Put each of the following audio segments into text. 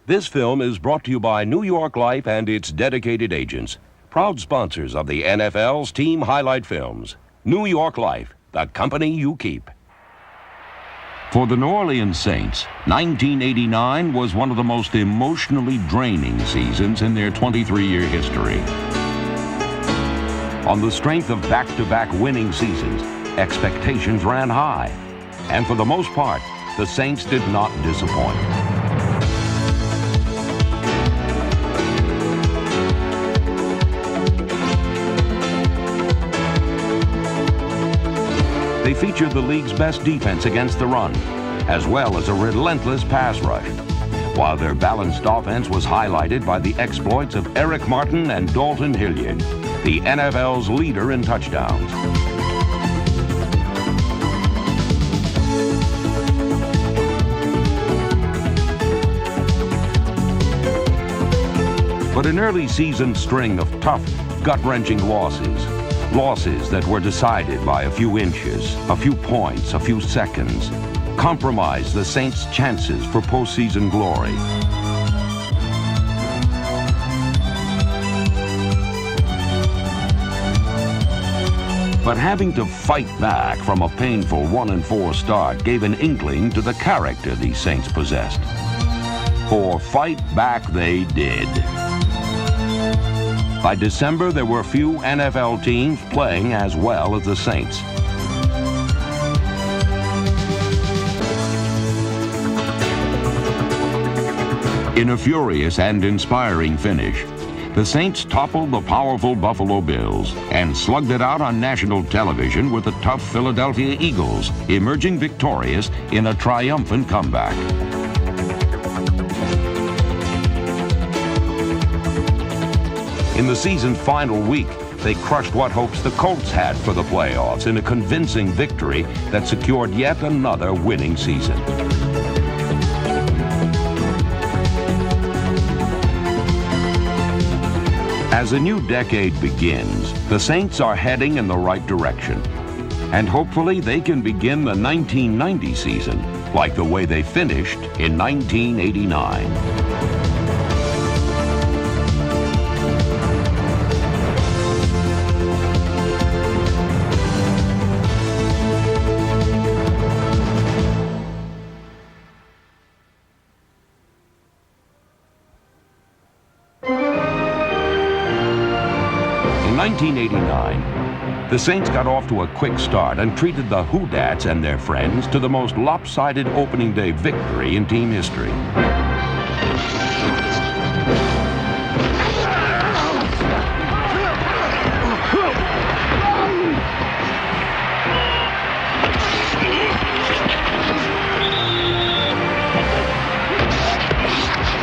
This film is brought to you by New York Life and its dedicated agents, proud sponsors of the NFL's team highlight films. New York Life, the company you keep. For the New Orleans Saints, 1989 was one of the most emotionally draining seasons in their 23-year history. On the strength of back-to-back winning seasons, expectations ran high. And for the most part, the Saints did not disappoint. They featured the league's best defense against the run, as well as a relentless pass rush, while their balanced offense was highlighted by the exploits of Eric Martin and Dalton Hilliard, the NFL's leader in touchdowns. But an early season string of tough, gut-wrenching losses that were decided by a few inches, a few points, a few seconds, compromised the Saints' chances for postseason glory. But having to fight back from a painful 1-4 start gave an inkling to the character these Saints possessed. For fight back they did. By December, there were few NFL teams playing as well as the Saints. In a furious and inspiring finish, the Saints toppled the powerful Buffalo Bills and slugged it out on national television with the tough Philadelphia Eagles, emerging victorious in a triumphant comeback. In the season's final week, they crushed what hopes the Colts had for the playoffs in a convincing victory that secured yet another winning season. As a new decade begins, the Saints are heading in the right direction. And hopefully they can begin the 1990 season like the way they finished in 1989. In 1989, the Saints got off to a quick start and treated the Houdats and their friends to the most lopsided opening day victory in team history.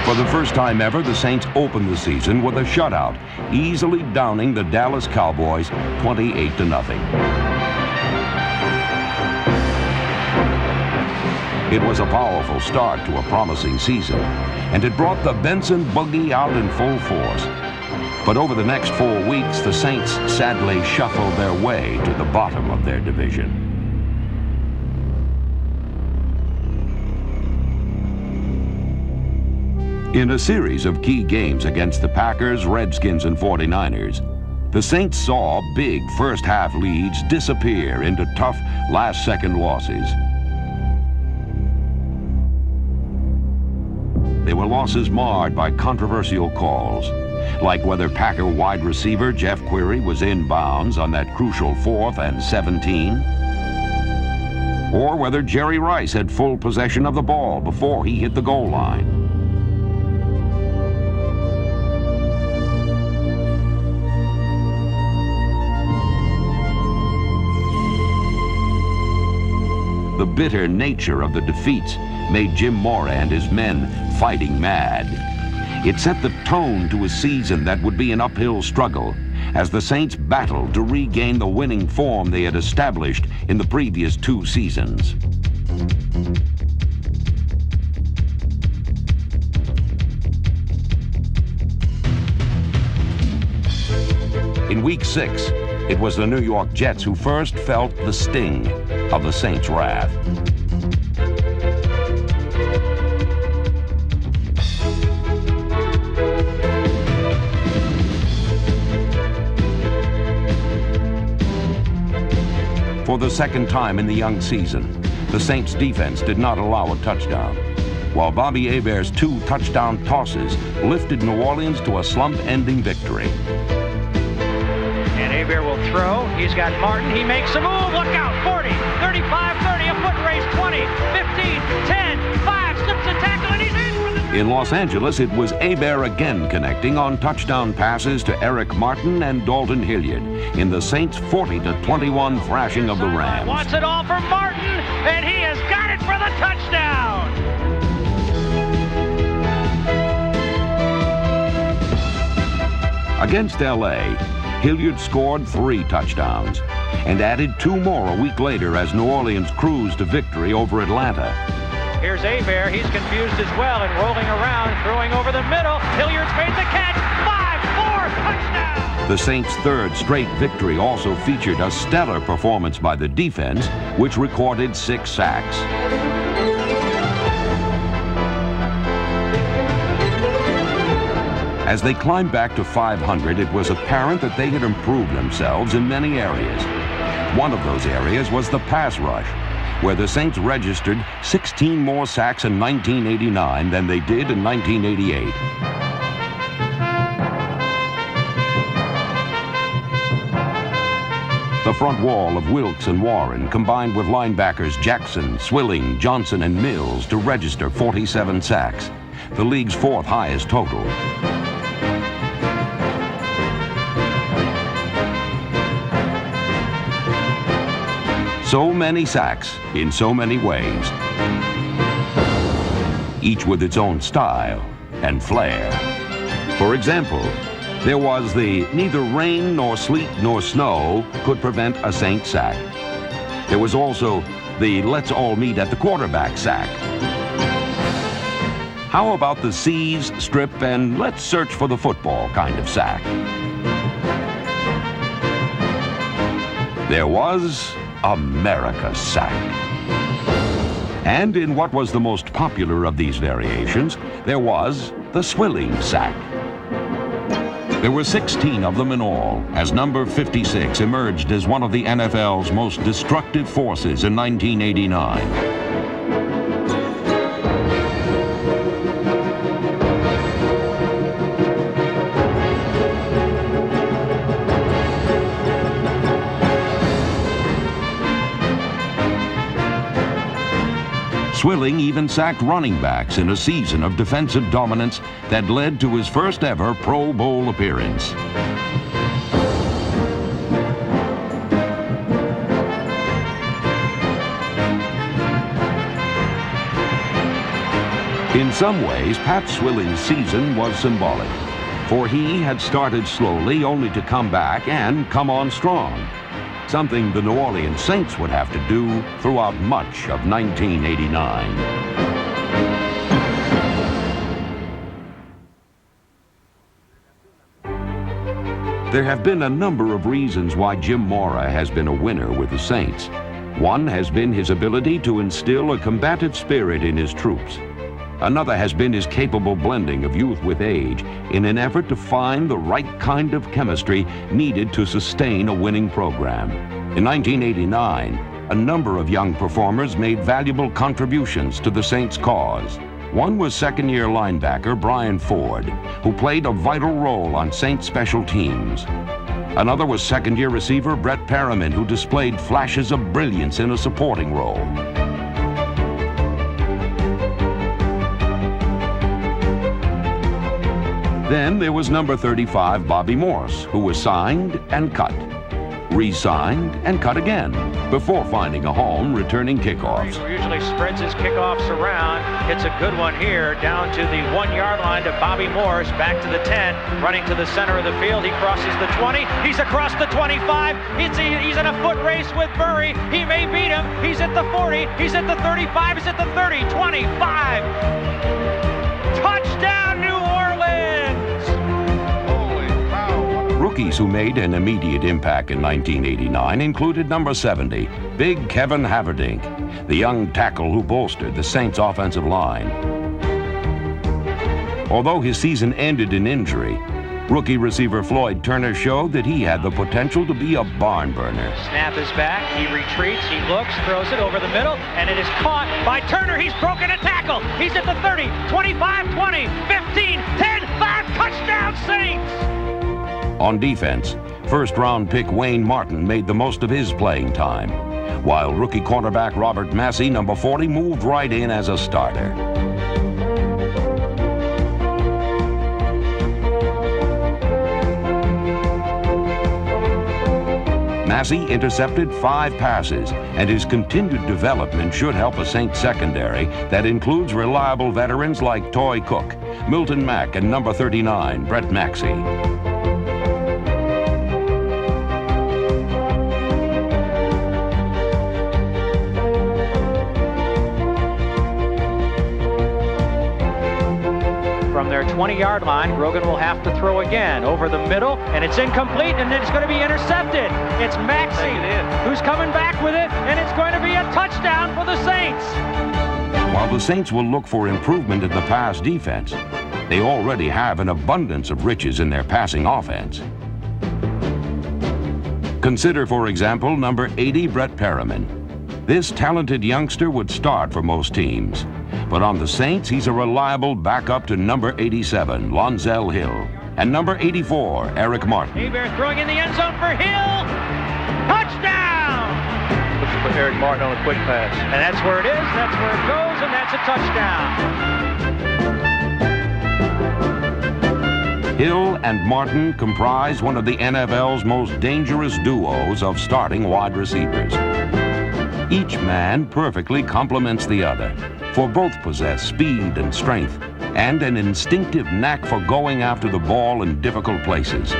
For the first time ever, the Saints opened the season with a shutout, easily downing the Dallas Cowboys 28-0. It was a powerful start to a promising season, and it brought the Benson Boogie out in full force. But over the next 4 weeks, the Saints sadly shuffled their way to the bottom of their division. In a series of key games against the Packers, Redskins, and 49ers, the Saints saw big first-half leads disappear into tough last-second losses. They were losses marred by controversial calls, like whether Packer wide receiver Jeff Query was in bounds on that crucial 4th and 17, or whether Jerry Rice had full possession of the ball before he hit the goal line. The bitter nature of the defeats made Jim Mora and his men fighting mad. It set the tone to a season that would be an uphill struggle as the Saints battled to regain the winning form they had established in the previous 2 seasons. In Week 6, it was the New York Jets who first felt the sting of the Saints' wrath. For the second time in the young season, the Saints defense did not allow a touchdown, while Bobby Hebert's 2 touchdown tosses lifted New Orleans to a slump-ending victory. And Hebert will throw. He's got Martin. He makes a move. Look out. 40, 35, 30, a foot race, 20, 15, 10, 5, slips a tackle, and he's in for the... In Los Angeles, it was Hebert again connecting on touchdown passes to Eric Martin and Dalton Hilliard in the Saints' 40-21 thrashing of the Rams. Wants it all for Martin, and he has got it for the touchdown. Against L.A., Hilliard scored 3 touchdowns and added 2 more a week later as New Orleans cruised to victory over Atlanta. Here's Hebert. He's confused as well and rolling around, throwing over the middle. Hilliard's made the catch. 5-4, touchdown! The Saints' 3rd straight victory also featured a stellar performance by the defense, which recorded 6 sacks. As they climbed back to 500, it was apparent that they had improved themselves in many areas. One of those areas was the pass rush, where the Saints registered 16 more sacks in 1989 than they did in 1988. The front wall of Wilkes and Warren combined with linebackers Jackson, Swilling, Johnson, and Mills to register 47 sacks, the league's 4th highest total. So many sacks in so many ways, each with its own style and flair. For example, there was the neither rain nor sleet nor snow could prevent a Saint sack. There was also the let's all meet at the quarterback sack. How about the seize, strip, and let's search for the football kind of sack? There was America's sack. And in what was the most popular of these variations, there was the Swilling sack. There were 16 of them in all, as number 56 emerged as one of the NFL's most destructive forces in 1989. Swilling even sacked running backs in a season of defensive dominance that led to his first ever Pro Bowl appearance. In some ways, Pat Swilling's season was symbolic, for he had started slowly only to come back and come on strong. Something the New Orleans Saints would have to do throughout much of 1989. There have been a number of reasons why Jim Mora has been a winner with the Saints. One has been his ability to instill a combative spirit in his troops. Another has been his capable blending of youth with age in an effort to find the right kind of chemistry needed to sustain a winning program. In 1989, a number of young performers made valuable contributions to the Saints' cause. One was second-year linebacker Brian Ford, who played a vital role on Saints special teams. Another was second-year receiver Brett Perriman, who displayed flashes of brilliance in a supporting role. Then there was number 35, Bobby Morse, who was signed and cut, re-signed and cut again, before finding a home returning kickoffs. He usually spreads his kickoffs around, hits a good one here, down to the 1-yard line to Bobby Morse, back to the 10, running to the center of the field. He crosses the 20, he's across the 25, he's in a foot race with Murray. He may beat him, he's at the 40, he's at the 35, he's at the 30, 25. Touchdown, New Orleans! Holy cow. Rookies who made an immediate impact in 1989 included number 70, Big Kevin Haverdink, the young tackle who bolstered the Saints' offensive line. Although his season ended in injury, Rookie receiver Floyd Turner showed that he had the potential to be a barn burner. Snap is back. He retreats. He looks, throws it over the middle, and it is caught by Turner. He's broken a tackle. He's at the 30, 25, 20, 15, 10, 5. Touchdown, Saints! On defense, first-round pick Wayne Martin made the most of his playing time, while rookie cornerback Robert Massey, number 40, moved right in as a starter. Massey intercepted 5 passes, and his continued development should help a Saints secondary that includes reliable veterans like Toy Cook, Milton Mack, and number 39, Brett Maxey. From their 20-yard line, Grogan will have to throw again over the middle, and it's incomplete, and it's going to be intercepted. It's Maxey who's coming back with it, and it's going to be a touchdown for the Saints. While the Saints will look for improvement in the pass defense, they already have an abundance of riches in their passing offense. Consider, for example, number 80, Brett Perriman. This talented youngster would start for most teams. But on the Saints, he's a reliable backup to number 87, Lonzel Hill, and number 84, Eric Martin. Hebert throwing in the end zone for Hill. Touchdown! Looking for Eric Martin on a quick pass. And that's where it is, that's where it goes, and that's a touchdown. Hill and Martin comprise one of the NFL's most dangerous duos of starting wide receivers. Each man perfectly complements the other, for both possess speed and strength, and an instinctive knack for going after the ball in difficult places.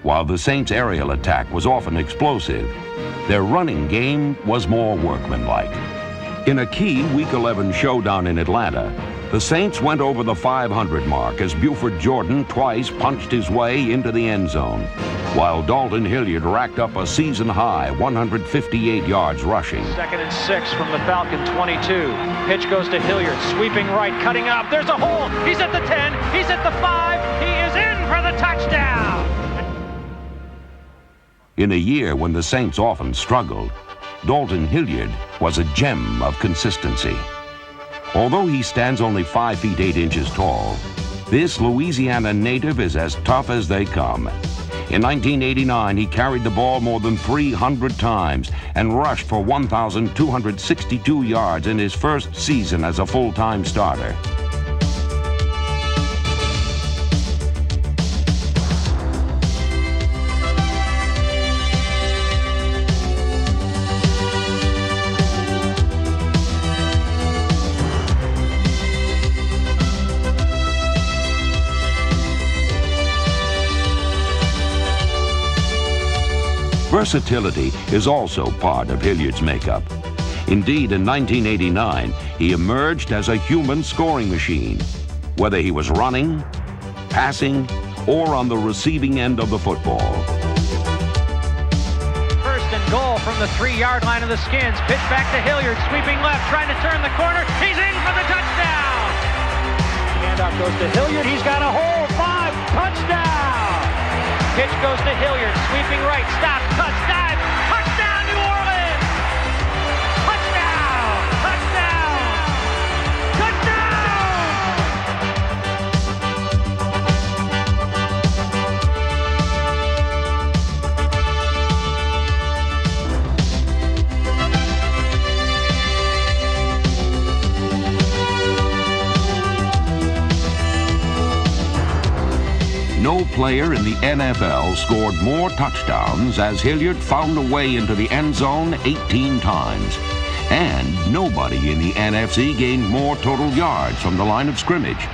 While the Saints' aerial attack was often explosive, their running game was more workmanlike. In a key Week 11 showdown in Atlanta, the Saints went over the 500 mark as Buford Jordan twice punched his way into the end zone, while Dalton Hilliard racked up a season-high 158 yards rushing. 2nd and 6 from the Falcon 22. Pitch goes to Hilliard, sweeping right, cutting up. There's a hole. He's at the 10. He's at the 5. He is in for the touchdown. In a year when the Saints often struggled, Dalton Hilliard was a gem of consistency. Although he stands only 5 feet 8 inches tall, this Louisiana native is as tough as they come. In 1989, he carried the ball more than 300 times and rushed for 1,262 yards in his first season as a full-time starter. Versatility is also part of Hilliard's makeup. Indeed, in 1989, he emerged as a human scoring machine, whether he was running, passing, or on the receiving end of the football. 1st and goal from the 3-yard line of the Skins. Pitch back to Hilliard, sweeping left, trying to turn the corner. He's in for the touchdown! Handoff goes to Hilliard. He's got a hole. 5. Touchdown! Pitch goes to Hilliard, sweeping right, stops, cuts, dives, touchdown New Orleans! Touchdown! Touchdown! No player in the NFL scored more touchdowns as Hilliard found a way into the end zone 18 times. And nobody in the NFC gained more total yards from the line of scrimmage.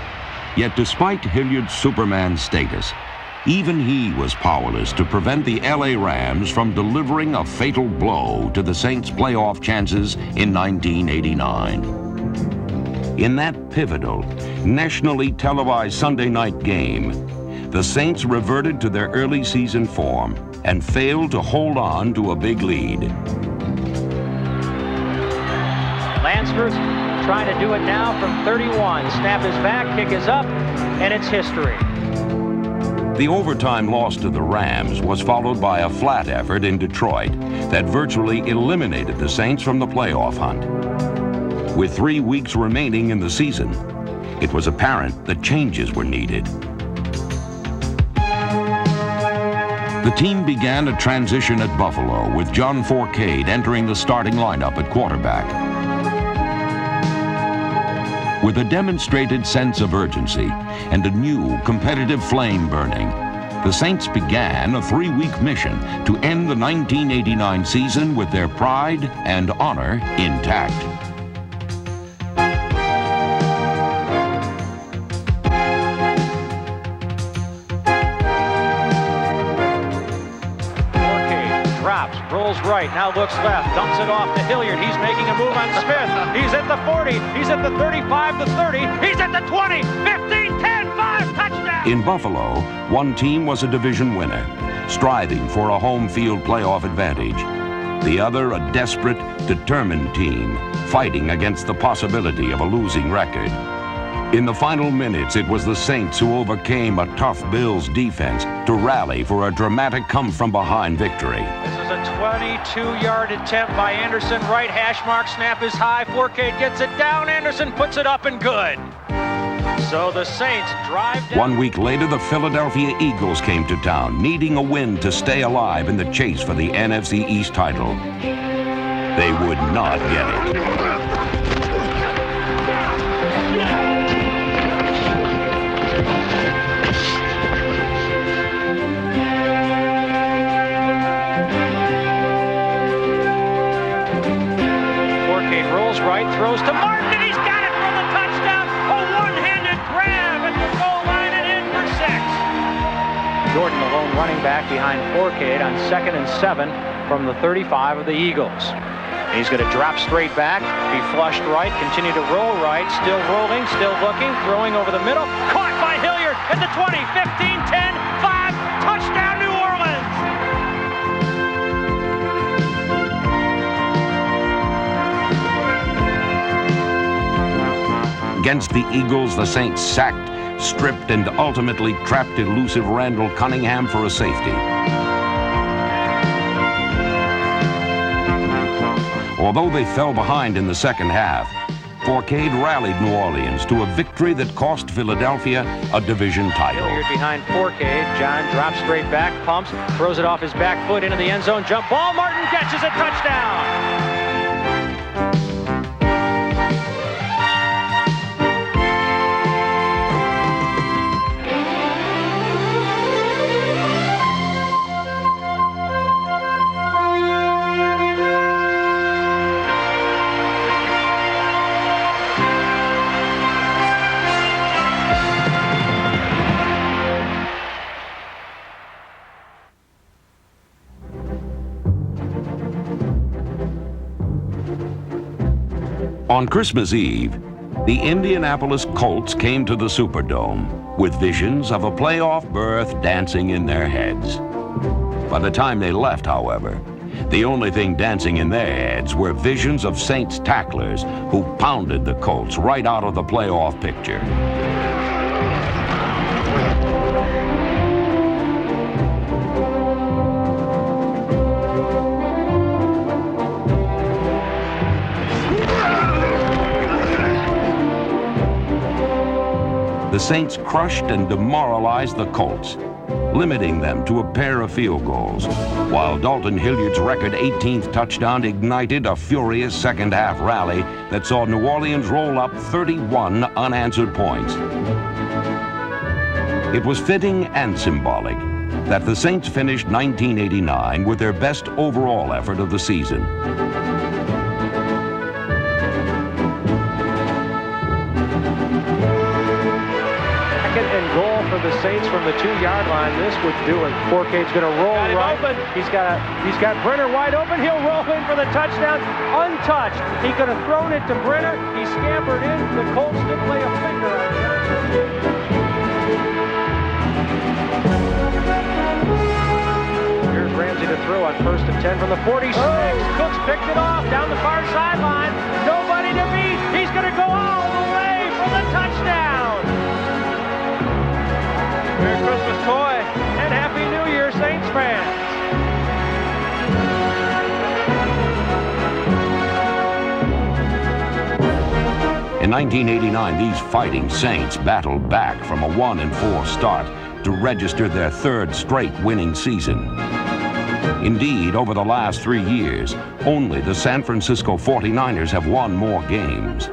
Yet despite Hilliard's Superman status, even he was powerless to prevent the LA Rams from delivering a fatal blow to the Saints' playoff chances in 1989. In that pivotal, nationally televised Sunday night game, the Saints reverted to their early season form and failed to hold on to a big lead. Lansford trying to do it now from 31. Snap is back, kick is up, and it's history. The overtime loss to the Rams was followed by a flat effort in Detroit that virtually eliminated the Saints from the playoff hunt. With 3 weeks remaining in the season, it was apparent that changes were needed. The team began a transition at Buffalo with John Fourcade entering the starting lineup at quarterback. With a demonstrated sense of urgency and a new competitive flame burning, the Saints began a 3-week mission to end the 1989 season with their pride and honor intact. Rolls right, now looks left, dumps it off to Hilliard. He's making a move on Smith. He's at the 40, he's at the 35, the 30, he's at the 20, 15, 10, 5, touchdown! In Buffalo, one team was a division winner, striving for a home field playoff advantage. The other, a desperate, determined team, fighting against the possibility of a losing record. In the final minutes, it was the Saints who overcame a tough Bills defense to rally for a dramatic come-from-behind victory. This is a 22-yard attempt by Anderson. Right hash mark, snap is high. Fourcade gets it down. Anderson puts it up and good. So the Saints drive down. 1 week later, the Philadelphia Eagles came to town, needing a win to stay alive in the chase for the NFC East title. They would not get it. Right, throws to Martin, and he's got it for the touchdown. A one-handed grab at the goal line and in for 6. Jordan, the lone running back behind Fourcade on 2nd and 7 from the 35 of the Eagles. He's going to drop straight back, be flushed right, continue to roll right, still rolling, still looking, throwing over the middle. Caught by Hilliard at the 20, 15, 10, 5, touchdown New Orleans! Against the Eagles, the Saints sacked, stripped, and ultimately trapped elusive Randall Cunningham for a safety. Although they fell behind in the second half, Fourcade rallied New Orleans to a victory that cost Philadelphia a division title. Hilliard behind Fourcade. John drops straight back, pumps, throws it off his back foot into the end zone. Jump ball. Martin catches a touchdown. On Christmas Eve, the Indianapolis Colts came to the Superdome with visions of a playoff berth dancing in their heads. By the time they left, however, the only thing dancing in their heads were visions of Saints tacklers who pounded the Colts right out of the playoff picture. The Saints crushed and demoralized the Colts, limiting them to a pair of field goals, while Dalton Hilliard's record 18th touchdown ignited a furious second-half rally that saw New Orleans roll up 31 unanswered points. It was fitting and symbolic that the Saints finished 1989 with their best overall effort of the season. for the Saints from the 2-yard line. This would do it. Forcade's going to roll right. Open. He's got Brenner wide open. He'll roll in for the touchdown, untouched. He could have thrown it to Brenner. He scampered in. The Colts didn't lay a finger on it. Here's Ramsey to throw on 1st and 10 from the 46. Cooks picked it off down the far sideline. Nobody to beat. He's going to go all the way for the touchdown. Merry Christmas, Toy, and Happy New Year, Saints fans. In 1989, these fighting Saints battled back from a 1-4 start to register their 3rd straight winning season. Indeed, over the last 3 years, only the San Francisco 49ers have won more games.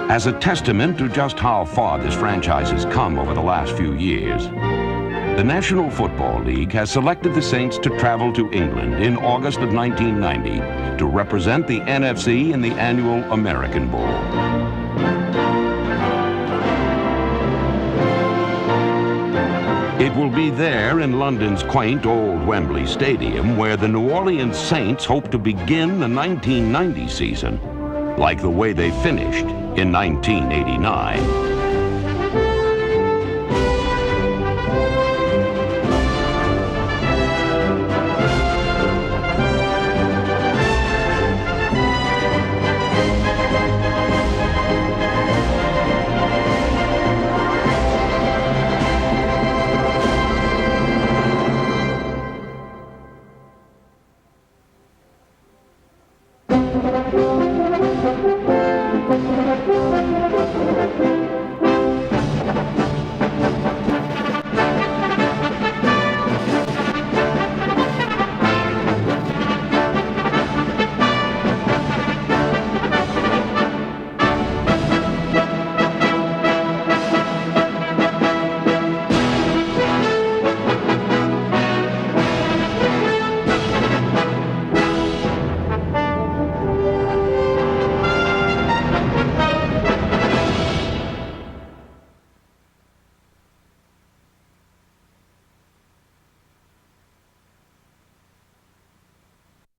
As a testament to just how far this franchise has come over the last few years, the National Football League has selected the Saints to travel to England in August of 1990 to represent the NFC in the annual American Bowl. It will be there in London's quaint old Wembley Stadium where the New Orleans Saints hope to begin the 1990 season, like the way they finished in 1989.